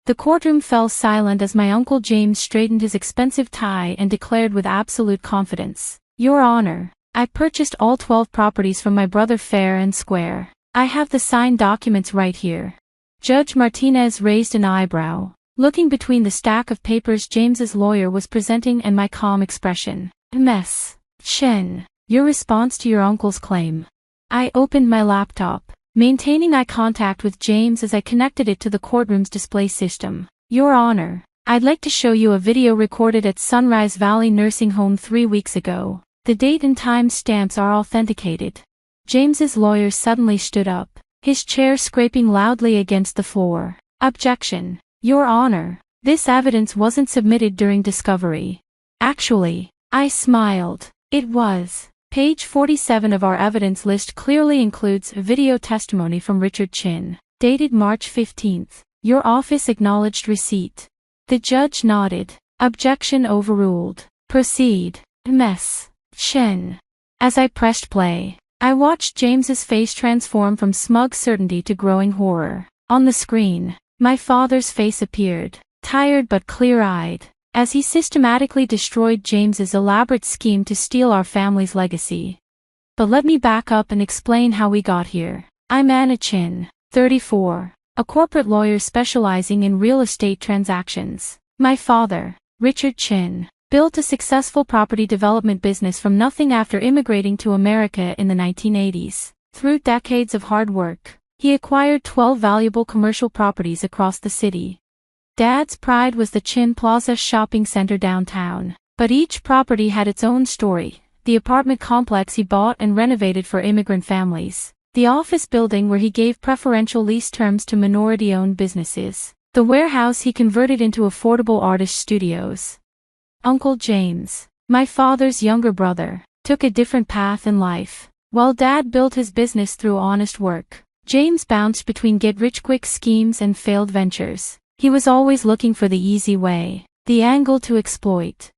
The courtroom fell silent as my Uncle James straightened his expensive tie and declared with absolute confidence, "Your Honor, I purchased all 12 properties from my brother fair and square. I have the signed documents right here." Judge Martinez raised an eyebrow, looking between the stack of papers James's lawyer was presenting and my calm expression. "Ms. Chen, your response to your uncle's claim." I opened my laptop, maintaining eye contact with James as I connected it to the courtroom's display system. "Your Honor, I'd like to show you a video recorded at Sunrise Valley Nursing Home 3 weeks ago. The date and time stamps are authenticated." James's lawyer suddenly stood up, his chair scraping loudly against the floor. "Objection, Your Honor. This evidence wasn't submitted during discovery." "Actually," I smiled, "it was." Page 47 of our evidence list clearly includes a video testimony from Richard Chen, dated March 15th. "Your office acknowledged receipt." The judge nodded. "Objection overruled. Proceed, Ms. Chen." As I pressed play, I watched James's face transform from smug certainty to growing horror. On the screen, my father's face appeared, tired but clear-eyed, as he systematically destroyed James's elaborate scheme to steal our family's legacy. But let me back up and explain how we got here. I'm Anna Chen, 34, a corporate lawyer specializing in real estate transactions. My father, Richard Chen, built a successful property development business from nothing after immigrating to America in the 1980s. Through decades of hard work, he acquired 12 valuable commercial properties across the city. Dad's pride was the Chen Plaza shopping center downtown, but each property had its own story. The apartment complex he bought and renovated for immigrant families, the office building where he gave preferential lease terms to minority-owned businesses, the warehouse he converted into affordable artist studios. Uncle James, my father's younger brother, took a different path in life. While Dad built his business through honest work, James bounced between get-rich-quick schemes and failed ventures. He was always looking for the easy way, the angle to exploit.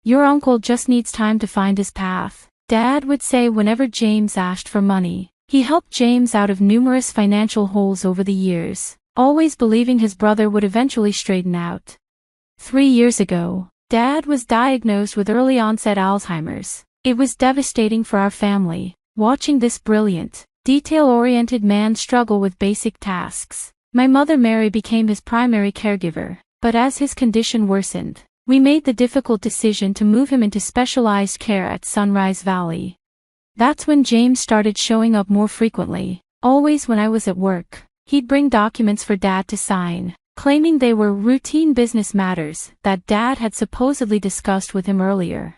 "Your uncle just needs time to find his path," Dad would say whenever James asked for money. He helped James out of numerous financial holes over the years, always believing his brother would eventually straighten out. 3 years ago, Dad was diagnosed with early-onset Alzheimer's. It was devastating for our family, watching this brilliant, detail-oriented man struggle with basic tasks. My mother Mary became his primary caregiver, but as his condition worsened, we made the difficult decision to move him into specialized care at Sunrise Valley. That's when James started showing up more frequently, always when I was at work. He'd bring documents for Dad to sign, claiming they were routine business matters that Dad had supposedly discussed with him earlier.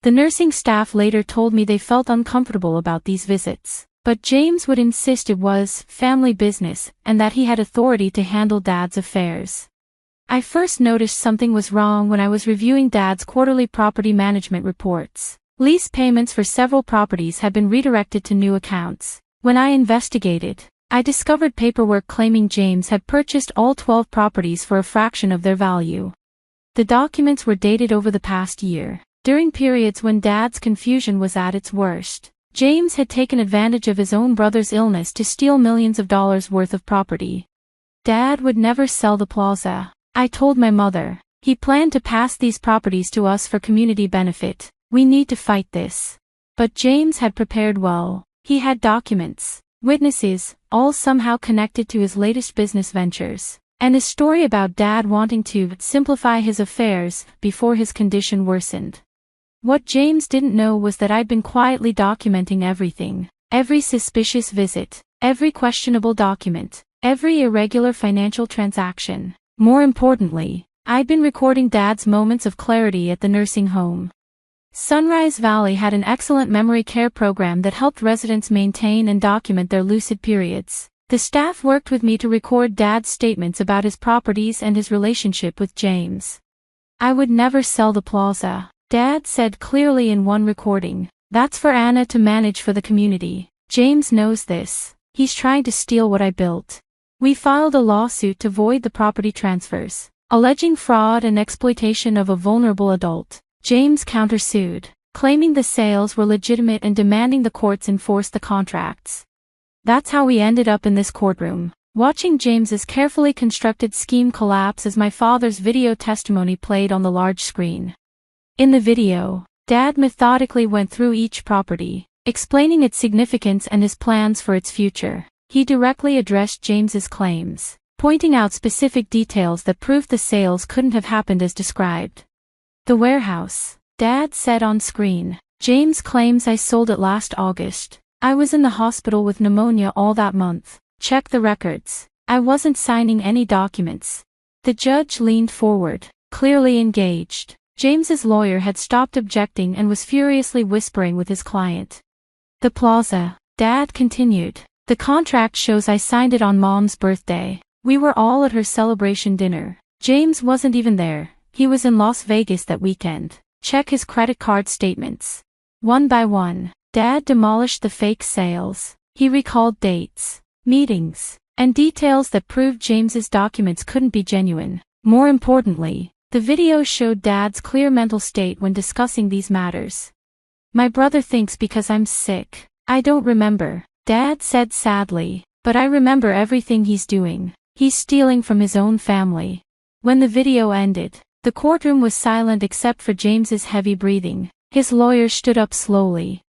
The nursing staff later told me they felt uncomfortable about these visits, but James would insist it was family business and that he had authority to handle Dad's affairs. I first noticed something was wrong when I was reviewing Dad's quarterly property management reports. Lease payments for several properties had been redirected to new accounts. When I investigated, I discovered paperwork claiming James had purchased all 12 properties for a fraction of their value. The documents were dated over the past year, during periods when Dad's confusion was at its worst. James had taken advantage of his own brother's illness to steal millions of dollars worth of property. Dad would never sell the plaza, I told my mother. He planned to pass these properties to us for community benefit. We need to fight this. But James had prepared well. He had documents, witnesses, all somehow connected to his latest business ventures, and a story about Dad wanting to simplify his affairs before his condition worsened. What James didn't know was that I'd been quietly documenting everything, every suspicious visit, every questionable document, every irregular financial transaction. More importantly, I'd been recording Dad's moments of clarity at the nursing home. Sunrise Valley had an excellent memory care program that helped residents maintain and document their lucid periods. The staff worked with me to record Dad's statements about his properties and his relationship with James. "I would never sell the plaza," Dad said clearly in one recording. "That's for Anna to manage for the community. James knows this. He's trying to steal what I built." We filed a lawsuit to void the property transfers, alleging fraud and exploitation of a vulnerable adult. James countersued, claiming the sales were legitimate and demanding the courts enforce the contracts. That's how we ended up in this courtroom. watching James's carefully constructed scheme collapse as my father's video testimony played on the large screen. In the video, Dad methodically went through each property, explaining its significance and his plans for its future. He directly addressed James's claims, pointing out specific details that proved the sales couldn't have happened as described. The warehouse, Dad said on screen. James claims I sold it last August. I was in the hospital with pneumonia all that month. Check the records. I wasn't signing any documents. The judge leaned forward, clearly engaged. James's lawyer had stopped objecting and was furiously whispering with his client. The plaza, Dad continued. The contract shows I signed it on Mom's birthday. We were all at her celebration dinner. James wasn't even there. He was in Las Vegas that weekend. Check his credit card statements. One by one, Dad demolished the fake sales. He recalled dates, meetings, and details that proved James's documents couldn't be genuine. More importantly, the video showed Dad's clear mental state when discussing these matters. My brother thinks because I'm sick, I don't remember, Dad said sadly, but I remember everything he's doing. He's stealing from his own family. When the video ended, the courtroom was silent except for James's heavy breathing. His lawyer stood up slowly.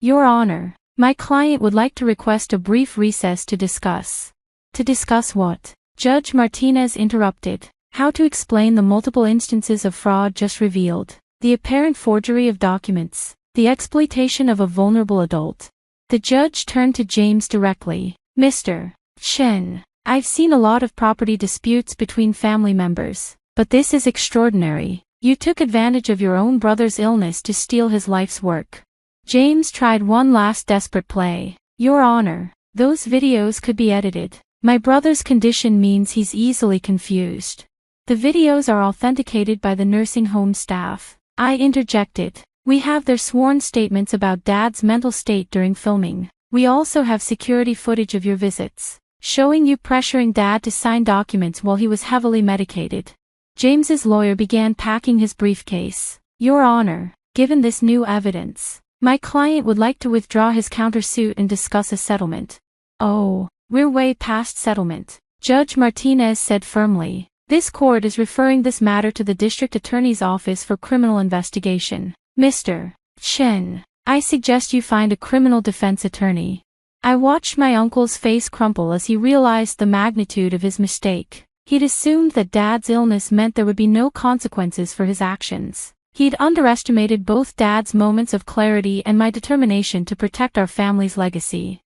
Your Honor, my client would like to request a brief recess to discuss. To discuss what? Judge Martinez interrupted. How to explain the multiple instances of fraud just revealed, the apparent forgery of documents, the exploitation of a vulnerable adult. The judge turned to James directly. Mr. Chen, I've seen a lot of property disputes between family members, but this is extraordinary. You took advantage of your own brother's illness to steal his life's work. James tried one last desperate play. Your Honor, those videos could be edited. My brother's condition means he's easily confused. The videos are authenticated by the nursing home staff. I interjected. We have their sworn statements about Dad's mental state during filming. We also have security footage of your visits, showing you pressuring Dad to sign documents while he was heavily medicated. James's lawyer began packing his briefcase. Your Honor, given this new evidence, my client would like to withdraw his countersuit and discuss a settlement. Oh, we're way past settlement, Judge Martinez said firmly. This court is referring this matter to the District Attorney's Office for criminal investigation. Mr. Chen, I suggest you find a criminal defense attorney. I watched my uncle's face crumple as he realized the magnitude of his mistake. He'd assumed that Dad's illness meant there would be no consequences for his actions. He'd underestimated both Dad's moments of clarity and my determination to protect our family's legacy.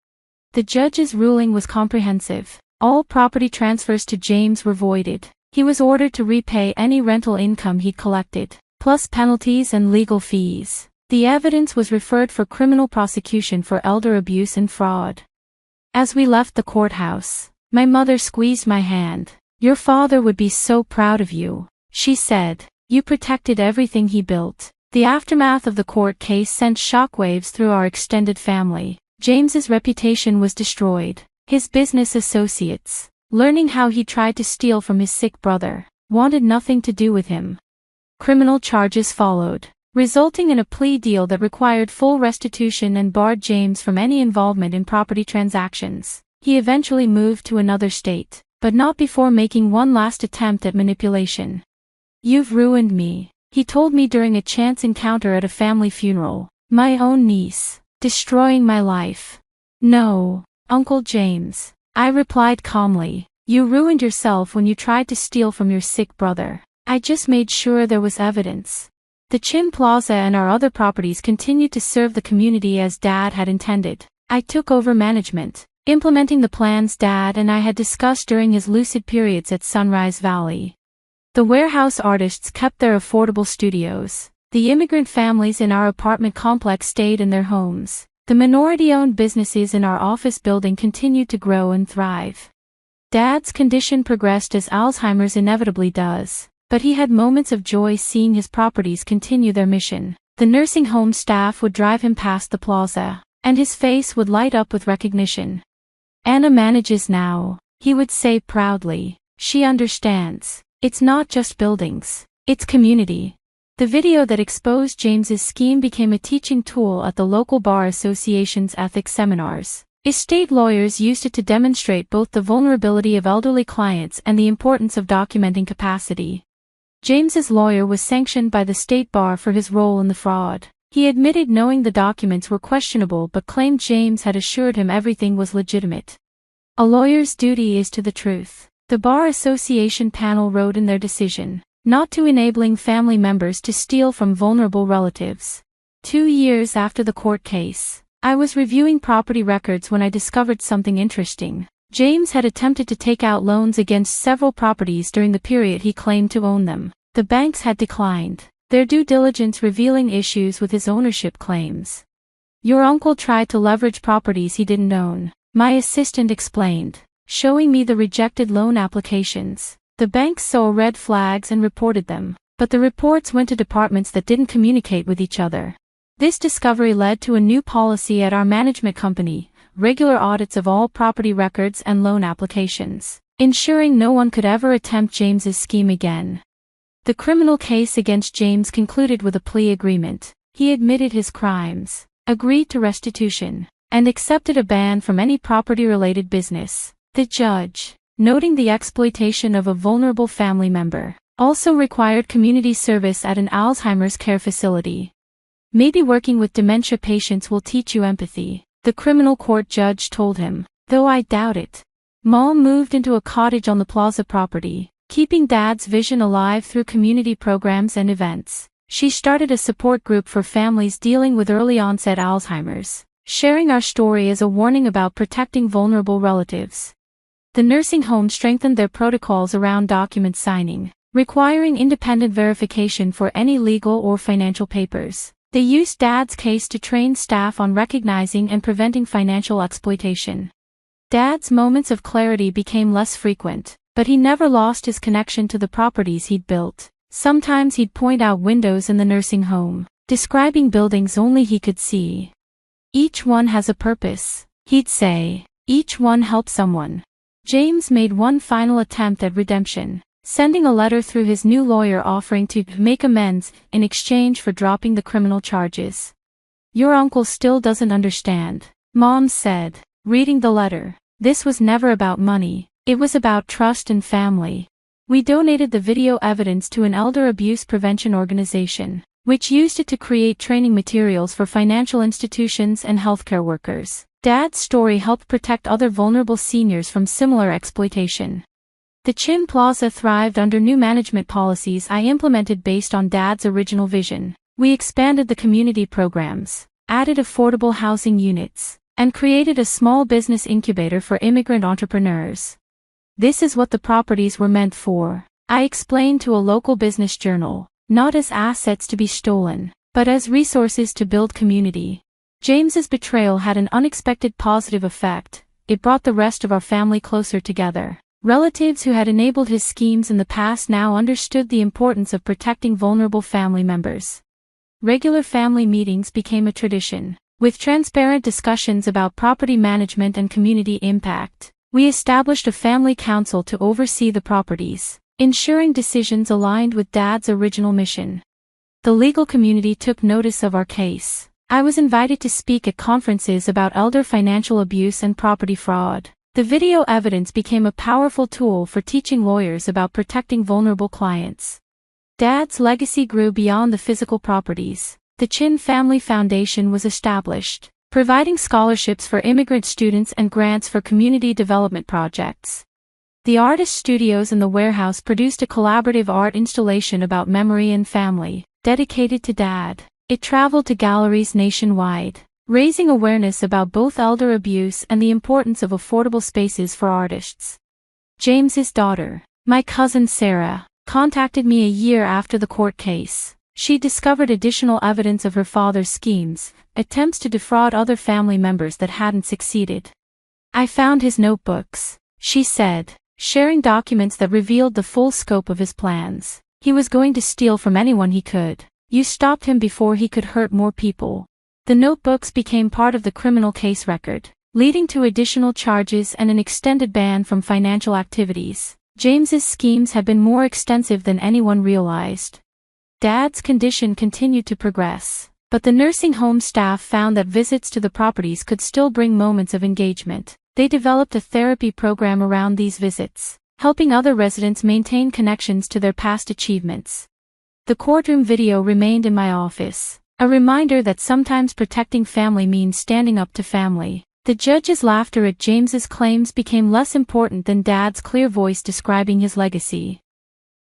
The judge's ruling was comprehensive. All property transfers to James were voided. He was ordered to repay any rental income he'd collected, plus penalties and legal fees. The evidence was referred for criminal prosecution for elder abuse and fraud. As we left the courthouse, my mother squeezed my hand. Your father would be so proud of you, she said. You protected everything he built. The aftermath of the court case sent shockwaves through our extended family. James's reputation was destroyed. His business associates, learning how he tried to steal from his sick brother, wanted nothing to do with him. Criminal charges followed, resulting in a plea deal that required full restitution and barred James from any involvement in property transactions. He eventually moved to another state, but not before making one last attempt at manipulation. You've ruined me, he told me during a chance encounter at a family funeral. My own niece, destroying my life. No, Uncle James, I replied calmly. You ruined yourself when you tried to steal from your sick brother. I just made sure there was evidence. The Chen Plaza and our other properties continued to serve the community as Dad had intended. I took over management, implementing the plans Dad and I had discussed during his lucid periods at Sunrise Valley. The warehouse artists kept their affordable studios. The immigrant families in our apartment complex stayed in their homes. The minority-owned businesses in our office building continued to grow and thrive. Dad's condition progressed as Alzheimer's inevitably does, but he had moments of joy seeing his properties continue their mission. The nursing home staff would drive him past the plaza, and his face would light up with recognition. Anna manages now, he would say proudly. She understands. It's not just buildings, it's community. The video that exposed James's scheme became a teaching tool at the local bar association's ethics seminars. Estate lawyers used it to demonstrate both the vulnerability of elderly clients and the importance of documenting capacity. James's lawyer was sanctioned by the state bar for his role in the fraud. He admitted knowing the documents were questionable but claimed James had assured him everything was legitimate. A lawyer's duty is to the truth. The Bar Association panel wrote in their decision, not to enabling family members to steal from vulnerable relatives. 2 years after the court case, I was reviewing property records when I discovered something interesting. James had attempted to take out loans against several properties during the period he claimed to own them. The banks had declined their due diligence, revealing issues with his ownership claims. Your uncle tried to leverage properties he didn't own, my assistant explained, showing me the rejected loan applications. The banks saw red flags and reported them, but the reports went to departments that didn't communicate with each other. This discovery led to a new policy at our management company, regular audits of all property records and loan applications, ensuring no one could ever attempt James's scheme again. The criminal case against James concluded with a plea agreement. He admitted his crimes, agreed to restitution, and accepted a ban from any property-related business. The judge, noting the exploitation of a vulnerable family member, also required community service at an Alzheimer's care facility. Maybe working with dementia patients will teach you empathy, the criminal court judge told him, though I doubt it. Mom moved into a cottage on the plaza property, keeping Dad's vision alive through community programs and events. She started a support group for families dealing with early-onset Alzheimer's, sharing our story as a warning about protecting vulnerable relatives. The nursing home strengthened their protocols around document signing, requiring independent verification for any legal or financial papers. They used Dad's case to train staff on recognizing and preventing financial exploitation. Dad's moments of clarity became less frequent, but he never lost his connection to the properties he'd built. Sometimes he'd point out windows in the nursing home, describing buildings only he could see. Each one has a purpose, he'd say. Each one helps someone. James made one final attempt at redemption, sending a letter through his new lawyer offering to make amends in exchange for dropping the criminal charges. Your uncle still doesn't understand, Mom said, reading the letter. This was never about money, it was about trust and family. We donated the video evidence to an elder abuse prevention organization, which used it to create training materials for financial institutions and healthcare workers. Dad's story helped protect other vulnerable seniors from similar exploitation. The Chen Plaza thrived under new management policies I implemented based on Dad's original vision. We expanded the community programs, added affordable housing units, and created a small business incubator for immigrant entrepreneurs. This is what the properties were meant for, I explained to a local business journal, not as assets to be stolen, but as resources to build community. James's betrayal had an unexpected positive effect. It brought the rest of our family closer together. Relatives who had enabled his schemes in the past now understood the importance of protecting vulnerable family members. Regular family meetings became a tradition, with transparent discussions about property management and community impact. We established a family council to oversee the properties, ensuring decisions aligned with Dad's original mission. The legal community took notice of our case. I was invited to speak at conferences about elder financial abuse and property fraud. The video evidence became a powerful tool for teaching lawyers about protecting vulnerable clients. Dad's legacy grew beyond the physical properties. The Chen Family Foundation was established, providing scholarships for immigrant students and grants for community development projects. The artist studios in the warehouse produced a collaborative art installation about memory and family, dedicated to Dad. It traveled to galleries nationwide, raising awareness about both elder abuse and the importance of affordable spaces for artists. James's daughter, my cousin Sarah, contacted me a year after the court case. She discovered additional evidence of her father's schemes, attempts to defraud other family members that hadn't succeeded. I found his notebooks, she said, sharing documents that revealed the full scope of his plans. He was going to steal from anyone he could. You stopped him before he could hurt more people. The notebooks became part of the criminal case record, leading to additional charges and an extended ban from financial activities. James's schemes had been more extensive than anyone realized. Dad's condition continued to progress. But the nursing home staff found that visits to the properties could still bring moments of engagement. They developed a therapy program around these visits, helping other residents maintain connections to their past achievements. The courtroom video remained in my office, a reminder that sometimes protecting family means standing up to family. The judge's laughter at James's claims became less important than Dad's clear voice describing his legacy.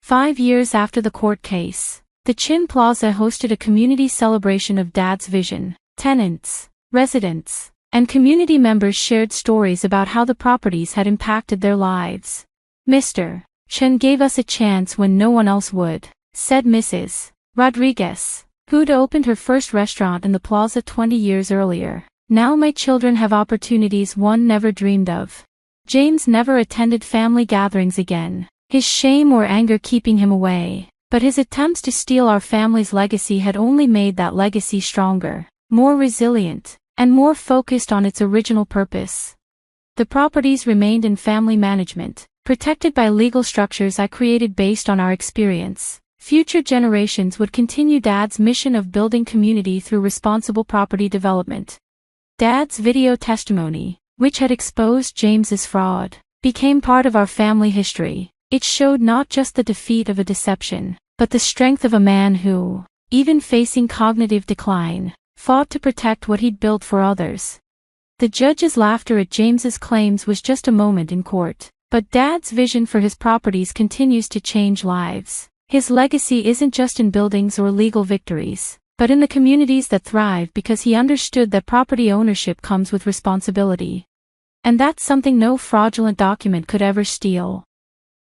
5 years after the court case, the Chen Plaza hosted a community celebration of Dad's vision. Tenants, residents, and community members shared stories about how the properties had impacted their lives. Mr. Chen gave us a chance when no one else would, said Mrs. Rodriguez, who'd opened her first restaurant in the plaza 20 years earlier. Now my children have opportunities one never dreamed of. James never attended family gatherings again, his shame or anger keeping him away, but his attempts to steal our family's legacy had only made that legacy stronger, more resilient, and more focused on its original purpose. The properties remained in family management, protected by legal structures I created based on our experience. Future generations would continue Dad's mission of building community through responsible property development. Dad's video testimony, which had exposed James's fraud, became part of our family history. It showed not just the defeat of a deception, but the strength of a man who, even facing cognitive decline, fought to protect what he'd built for others. The judge's laughter at James's claims was just a moment in court, but Dad's vision for his properties continues to change lives. His legacy isn't just in buildings or legal victories, but in the communities that thrive because he understood that property ownership comes with responsibility. And that's something no fraudulent document could ever steal.